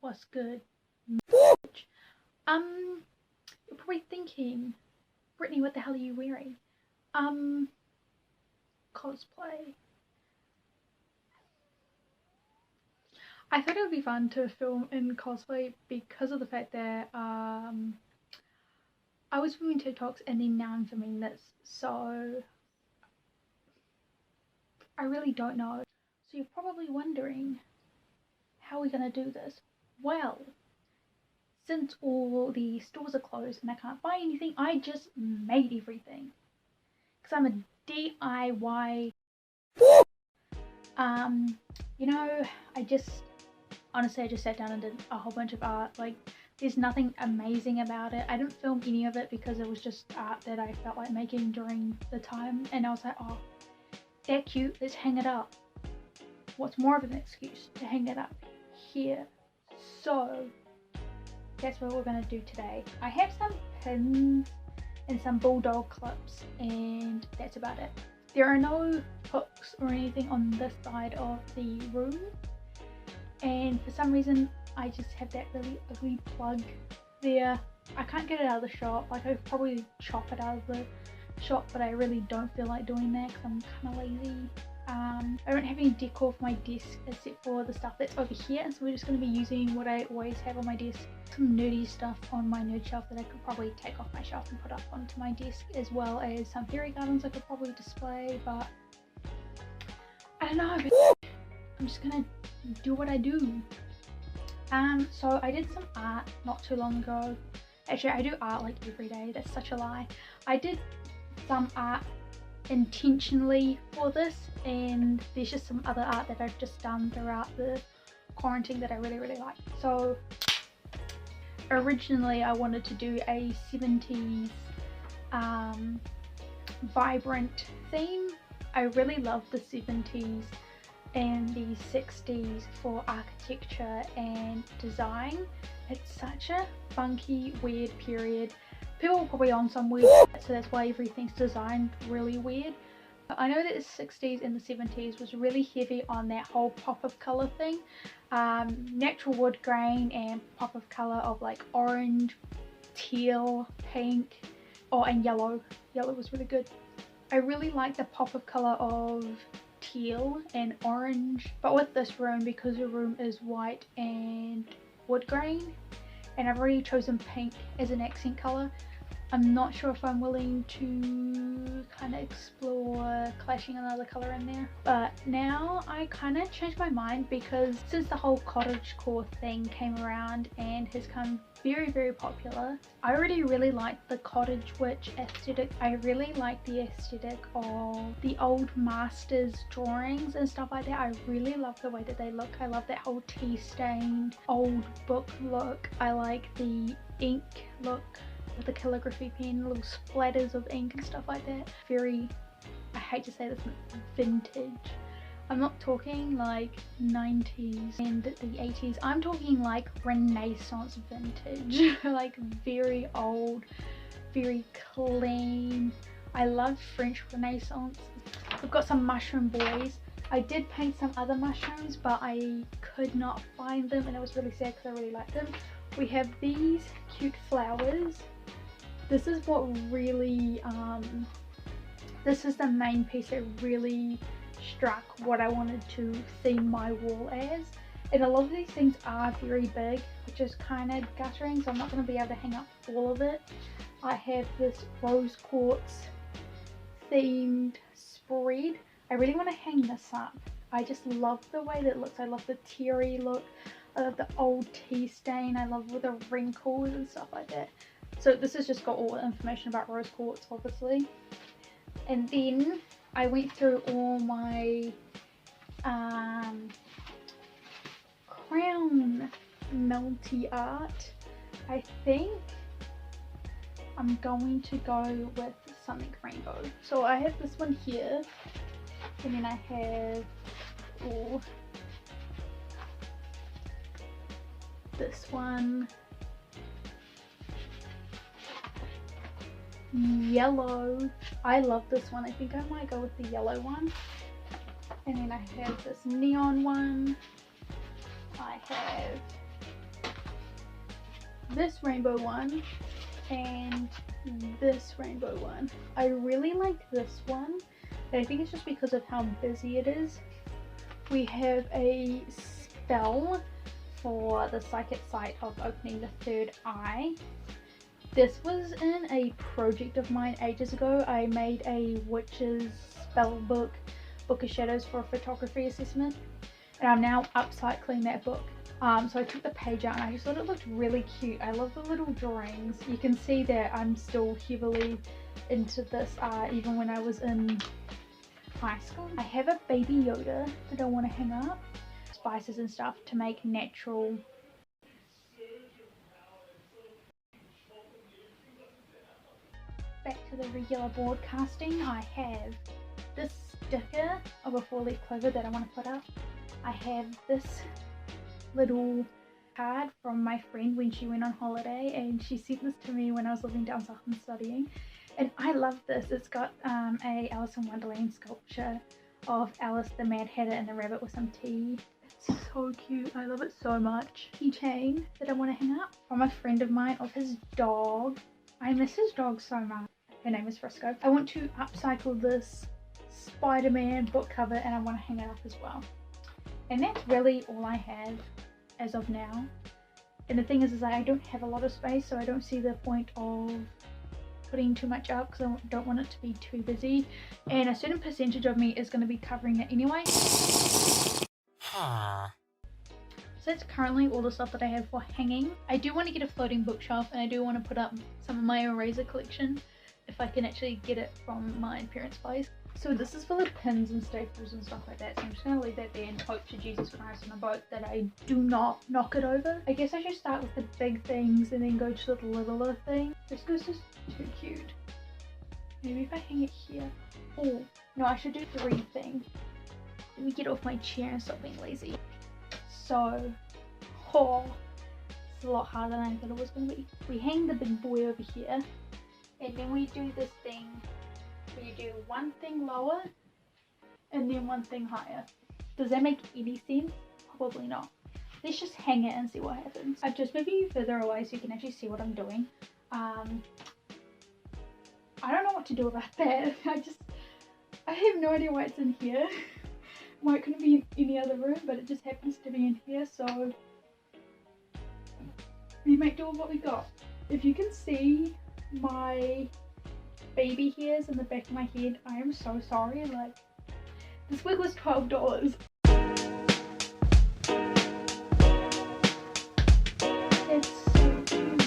What's good? You're probably thinking, Brittany, what the hell are you wearing? Cosplay. I thought it would be fun to film in cosplay because of the fact that I was filming TikToks and then now I'm filming this, so I really don't know. So you're probably wondering, how are we gonna do this? Well, since all the stores are closed and I can't buy anything, I just made everything. Because I'm a DIY. You know, I just sat down and did a whole bunch of art. Like, there's nothing amazing about it. I didn't film any of it because it was just art that I felt like making during the time, and I was like, oh, they're cute, let's hang it up. What's more of an excuse to hang it up here? So that's what we're going to do today. I have some pins and some bulldog clips, and that's about it. There are no hooks or anything on this side of the room, and for some reason I just have that really ugly plug there. I can't get it out of the shop. Like, I could probably chop it out of the shop, but I really don't feel like doing that because I'm kind of lazy. I don't have any decor for my desk except for the stuff that's over here, so we're just going to be using what I always have on my desk. Some nerdy stuff on my nerd shelf that I could probably take off my shelf and put up onto my desk, as well as some fairy gardens I could probably display, but I don't know, but I'm just gonna do what I do. So I did some art not too long ago. Actually, I do art like every day, that's such a lie. I did some art intentionally for this, and there's just some other art that I've just done throughout the quarantine that I really like. So originally I wanted to do a 70s vibrant theme. I really love the 70s and the 60s for architecture and design. It's such a funky, weird period. People are probably on some weird shit, so that's why everything's designed really weird. I know that the 60s and the 70s was really heavy on that whole pop of colour thing. Natural wood grain and pop of colour of like orange, teal, pink, and yellow. Yellow was really good. I really like the pop of colour of teal and orange, but with this room, because the room is white and wood grain, and I've already chosen pink as an accent colour, I'm not sure if I'm willing to kind of explore clashing another colour in there. But now I kind of changed my mind, because since the whole cottagecore thing came around and has come very popular, I already really like the cottage witch aesthetic. I really like the aesthetic of the old masters drawings and stuff like that. I really love the way that they look. I love that whole tea stained old book look. I like the ink look with the calligraphy pen, little splatters of ink and stuff like that. Very, I hate to say this, vintage. I'm not talking like 90s and the 80s, I'm talking like Renaissance vintage. Like very old, very clean. I love French Renaissance. We've got some mushroom boys. I did paint some other mushrooms, but I could not find them, and it was really sad because I really liked them. We have these cute flowers. This is what really, this is the main piece that really struck what I wanted to theme my wall as. And a lot of these things are very big, which is kind of guttering, so I'm not going to be able to hang up all of it. I have this rose quartz themed spread. I really want to hang this up. I just love the way that it looks. I love the teary look. I love the old tea stain. I love all the wrinkles and stuff like that. So this has just got all the information about rose quartz, obviously. And then I went through all my crown melty art. I think I'm going to go with something rainbow. So I have this one here, and then I have this one, yellow. I love this one. I think I might go with the yellow one. And then I have this neon one. I have this rainbow one and this rainbow one. I really like this one, but I think it's just because of how busy it is. We have a spell for the psychic sight of opening the third eye. This was in a project of mine ages ago. I made a witch's spell book, Book of Shadows, for a photography assessment, and I'm now upcycling that book. So I took the page out and I just thought it looked really cute. I love the little drawings. You can see that I'm still heavily into this even when I was in high school. I have a baby Yoda that I want to hang up. Spices and stuff to make natural. Back to the regular broadcasting, I have this sticker of a 4-leaf clover that I want to put up. I have this little card from my friend when she went on holiday, and she sent this to me when I was living down south and studying, and I love this. It's got a Alice in Wonderland sculpture of Alice the Mad Hatter and the rabbit with some tea. It's so cute. I love it so much. Keychain that I want to hang up from a friend of mine of his dog. I miss his dog so much. Her name is Frisco. I want to upcycle this Spider-Man book cover and I want to hang it up as well. And that's really all I have as of now. And the thing is I don't have a lot of space, so I don't see the point of putting too much up because I don't want it to be too busy. And a certain percentage of me is going to be covering it anyway. So that's currently all the stuff that I have for hanging. I do want to get a floating bookshelf, and I do want to put up some of my eraser collection if I can actually get it from my parents' place. So this is for the pins and staples and stuff like that, so I'm just going to leave that there and hope to Jesus when I was on a boat that I do not knock it over. I guess I should start with the big things and then go to the littler things. This goes just too cute. Maybe if I hang it here. Oh, no, I should do 3 things. Let me get off my chair and stop being lazy. So, it's a lot harder than I thought it was going to be. We hang the big boy over here, and then we do this thing where you do one thing lower and then one thing higher. Does that make any sense? Probably not. Let's just hang it and see what happens. I've just moved you further away so you can actually see what I'm doing. I don't know what to do about that. I have no idea why it's in here. Why it couldn't be in any other room, but it just happens to be in here, so we make do with what we got. If you can see my baby hairs in the back of my head, I am so sorry. Like, this wig was $12. It's so cute.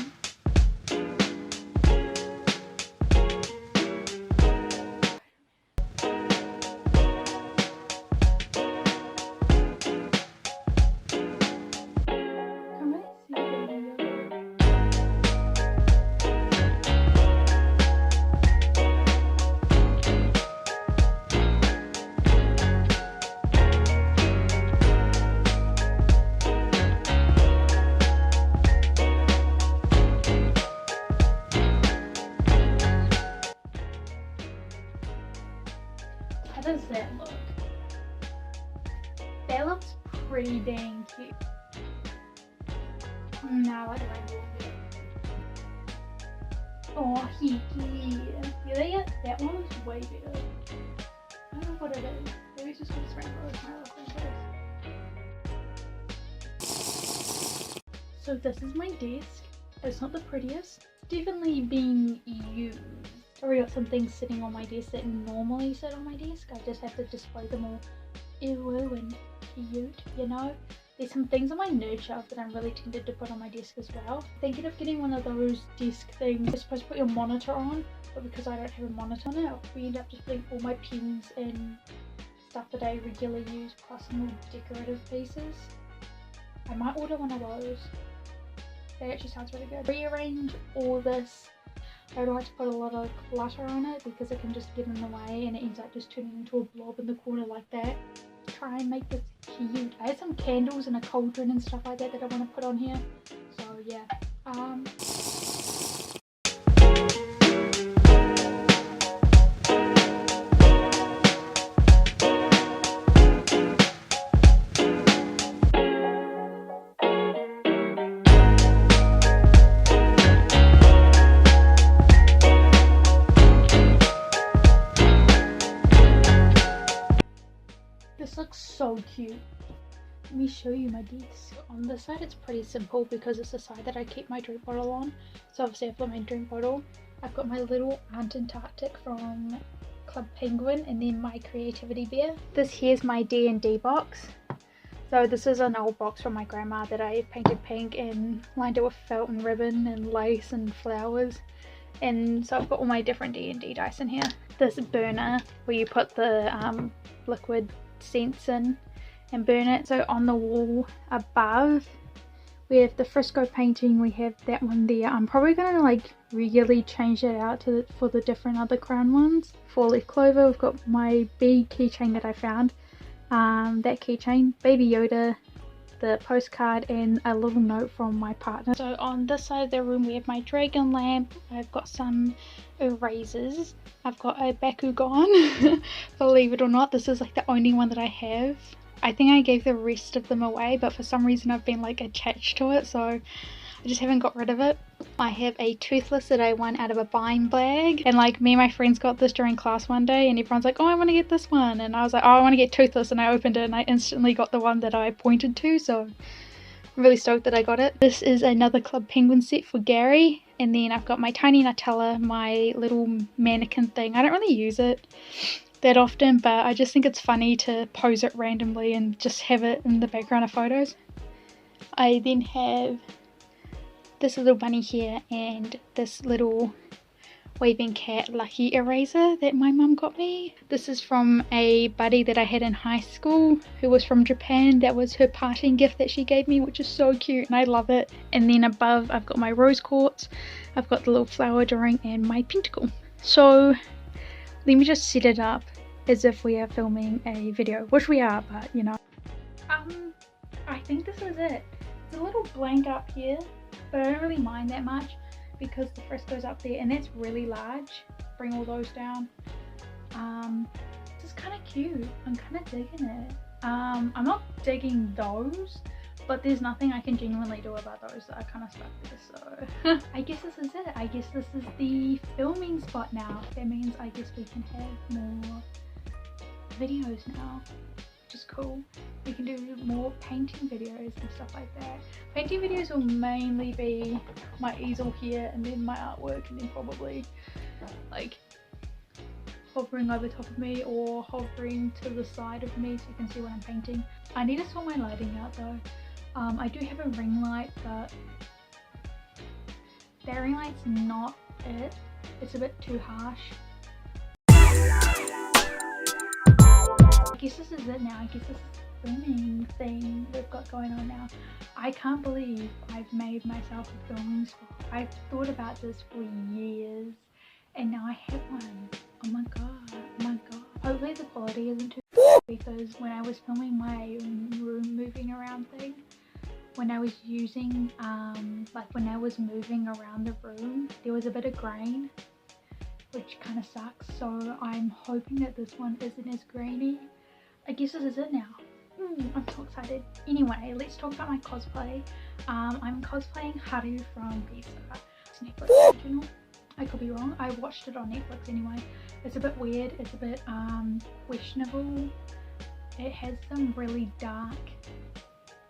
How does that look? That looks pretty dang cute. Now what do I do with it? Oh, Hiki. Yeah, that one looks way better. I don't know what it is. Maybe it's just because it's rainbow. So this is my desk. It's not the prettiest. It's definitely being used. I already got some things sitting on my desk that normally sit on my desk. I just have to display them all ew and cute, you know. There's some things on my nerd shelf that I'm really tempted to put on my desk as well. Thinking of getting one of those desk things you're supposed to put your monitor on, but because I don't have a monitor now, we end up just putting all my pens and stuff that I regularly use, plus some more decorative pieces. I might order one of those. That actually sounds really good. Rearrange all this. I don't like to put a lot of clutter on it because it can just get in the way and it ends up just turning into a blob in the corner like that. Try and make this cute. I had some candles and a cauldron and stuff like that that I want to put on here. So yeah. cute. Let me show you my desk. On this side it's pretty simple because it's the side that I keep my drink bottle on. So obviously I've got my drink bottle. I've got my little Aunt Antarctic from Club Penguin, and then my creativity beer. This here's my D&D box. So this is an old box from my grandma that I painted pink and lined it with felt and ribbon and lace and flowers. And so I've got all my different D&D dice in here. This burner where you put the liquid scents in and burn it. So on the wall above we have the fresco painting, we have that one there. I'm probably gonna like regularly change it out to for the different other crown ones. For leaf clover we've got my bee keychain that I found. That keychain, Baby Yoda, the postcard, and a little note from my partner. So on this side of the room we have my dragon lamp. I've got some erasers. I've got a Bakugan. Believe it or not, this is like the only one that I have. I think I gave the rest of them away, but for some reason I've been like attached to it, so I just haven't got rid of it. I have a toothless that I won out of a buying bag, and like me and my friends got this during class one day and everyone's like, oh, I want to get this one, and I was like, oh, I want to get toothless, and I opened it and I instantly got the one that I pointed to, so I'm really stoked that I got it. This is another Club Penguin set for Gary, and then I've got my tiny Nutella, my little mannequin thing. I don't really use it that often, but I just think it's funny to pose it randomly and just have it in the background of photos. I then have this little bunny here and this little waving cat lucky eraser that my mum got me. This is from a buddy that I had in high school who was from Japan. That was her parting gift that she gave me, which is so cute and I love it. And then above I've got my rose quartz, I've got the little flower drawing, and my pentacle. So let me just set it up as if we are filming a video, which we are, but you know. I think this is it. It's a little blank up here, but I don't really mind that much because the fresco's up there and that's really large. Bring all those down. This is kind of cute. I'm kind of digging it. I'm not digging those, but there's nothing I can genuinely do about those that are kind of stuck there, so I guess this is it. I guess this is the filming spot now. That means I guess we can have more videos now, which is cool. We can do more painting videos and stuff like that. Painting videos will mainly be my easel here and then my artwork, and then probably like hovering over top of me or hovering to the side of me so you can see what I'm painting. I need to sort my lighting out though. I do have a ring light, but that ring light's not it. It's a bit too harsh. I guess this is it now. I guess this is the filming thing we've got going on now. I can't believe I've made myself a filming spot. I've thought about this for years and now I have one. Oh my god, oh my god. Hopefully the quality isn't too because when I was filming my room moving around thing, when I was using when I was moving around the room, there was a bit of grain, which kind of sucks, so I'm hoping that this one isn't as grainy. I guess this is it now. I'm so excited. Anyway, let's talk about my cosplay. I'm cosplaying Haru from Pizza. It's Netflix original. I could be wrong. I watched it on Netflix anyway. It's a bit weird. It's a bit questionable. It has some really dark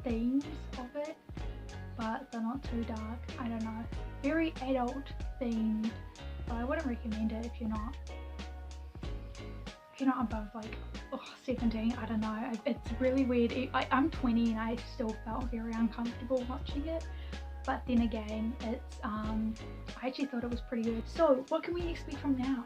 themes of it, but they're not too dark. I don't know. Very adult themed, but I wouldn't recommend it if you're not above like 17. I don't know. It's really weird. I'm 20 and I still felt very uncomfortable watching it. But then again, it's I actually thought it was pretty good. So what can we expect from now?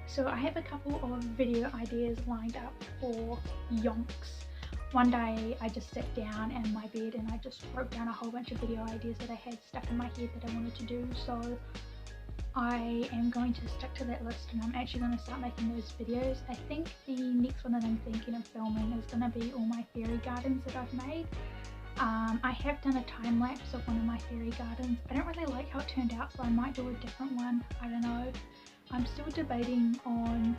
So I have a couple of video ideas lined up for yonks. One day I just sat down in my bed and I just wrote down a whole bunch of video ideas that I had stuck in my head that I wanted to do. So I am going to stick to that list and I'm actually going to start making those videos. I think the next one that I'm thinking of filming is going to be all my fairy gardens that I've made. I have done a time lapse of one of my fairy gardens. I don't really like how it turned out, so I might do a different one. I don't know. I'm still debating on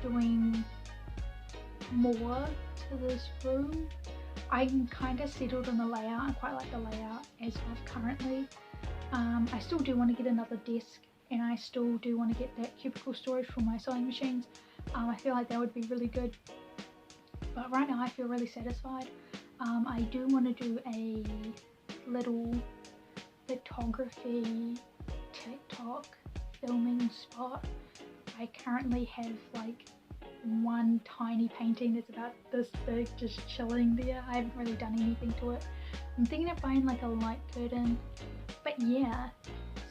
doing more to this room. I'm kind of settled on the layout. I quite like the layout as of currently. I still do want to get another desk and I still do want to get that cubicle storage for my sewing machines. I feel like that would be really good. but right now I feel really satisfied. I do want to do a little photography TikTok filming spot. I currently have like one tiny painting that's about this big just chilling there. I haven't really done anything to it. I'm thinking of buying like a light curtain, but yeah,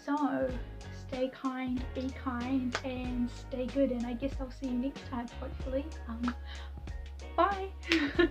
so stay kind, be kind, and stay good, and I guess I'll see you next time, hopefully. Bye.